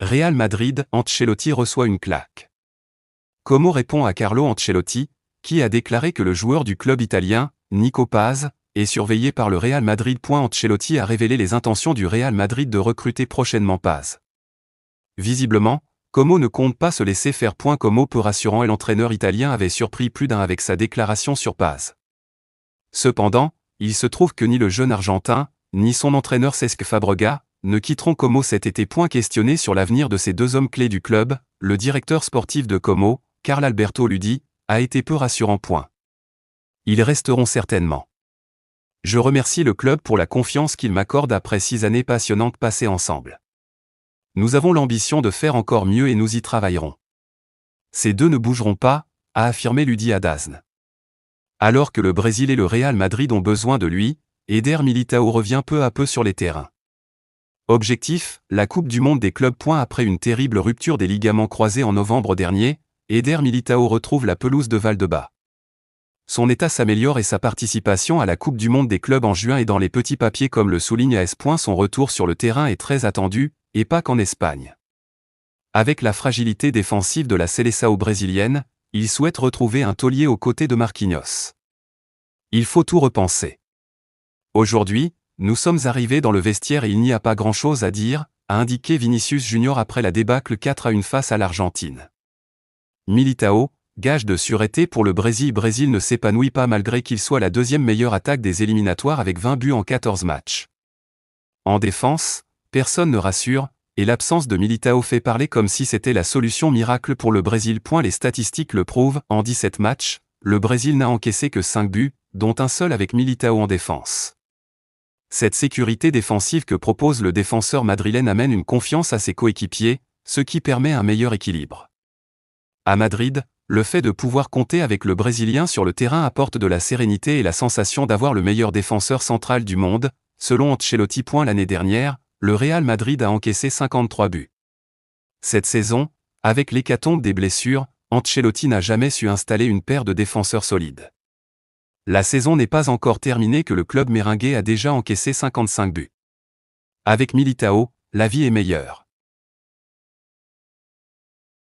Real Madrid, Ancelotti reçoit une claque. Como répond à Carlo Ancelotti, qui a déclaré que le joueur du club italien, Nico Paz, est surveillé par le Real Madrid. Ancelotti a révélé les intentions du Real Madrid de recruter prochainement Paz. Visiblement, Como ne compte pas se laisser faire. Como peu rassurant et l'entraîneur italien avait surpris plus d'un avec sa déclaration sur Paz. Cependant, il se trouve que ni le jeune Argentin, ni son entraîneur Cesc Fabregas, ne quitteront Como cet été. Questionné sur l'avenir de ces deux hommes clés du club, le directeur sportif de Como, Carl Alberto Ludi, a été peu rassurant. Ils resteront certainement. Je remercie le club pour la confiance qu'il m'accorde après 6 années passionnantes passées ensemble. Nous avons l'ambition de faire encore mieux et nous y travaillerons. Ces deux ne bougeront pas, a affirmé Ludi à DAZN. Alors que le Brésil et le Real Madrid ont besoin de lui, Eder Militão revient peu à peu sur les terrains. Objectif, la Coupe du Monde des clubs. Après une terrible rupture des ligaments croisés en novembre dernier, Eder Militão retrouve la pelouse de Valdebebas. Son état s'améliore et sa participation à la Coupe du Monde des clubs en juin est dans les petits papiers comme le souligne AS. Son retour sur le terrain est très attendu, et pas qu'en Espagne. Avec la fragilité défensive de la Seleção brésilienne, il souhaite retrouver un taulier aux côtés de Marquinhos. Il faut tout repenser. Aujourd'hui, nous sommes arrivés dans le vestiaire et il n'y a pas grand-chose à dire, a indiqué Vinicius Junior après la débâcle 4-1 face à l'Argentine. Militão, gage de sûreté pour le Brésil. Brésil ne s'épanouit pas malgré qu'il soit la deuxième meilleure attaque des éliminatoires avec 20 buts en 14 matchs. En défense, personne ne rassure, et l'absence de Militão fait parler comme si c'était la solution miracle pour le Brésil. Les statistiques le prouvent, en 17 matchs, le Brésil n'a encaissé que 5 buts, dont un seul avec Militão en défense. Cette sécurité défensive que propose le défenseur madrilène amène une confiance à ses coéquipiers, ce qui permet un meilleur équilibre. À Madrid, le fait de pouvoir compter avec le Brésilien sur le terrain apporte de la sérénité et la sensation d'avoir le meilleur défenseur central du monde, selon Ancelotti. L'année dernière, le Real Madrid a encaissé 53 buts. Cette saison, avec l'hécatombe des blessures, Ancelotti n'a jamais su installer une paire de défenseurs solides. La saison n'est pas encore terminée que le club merengue a déjà encaissé 55 buts. Avec Militão, la vie est meilleure.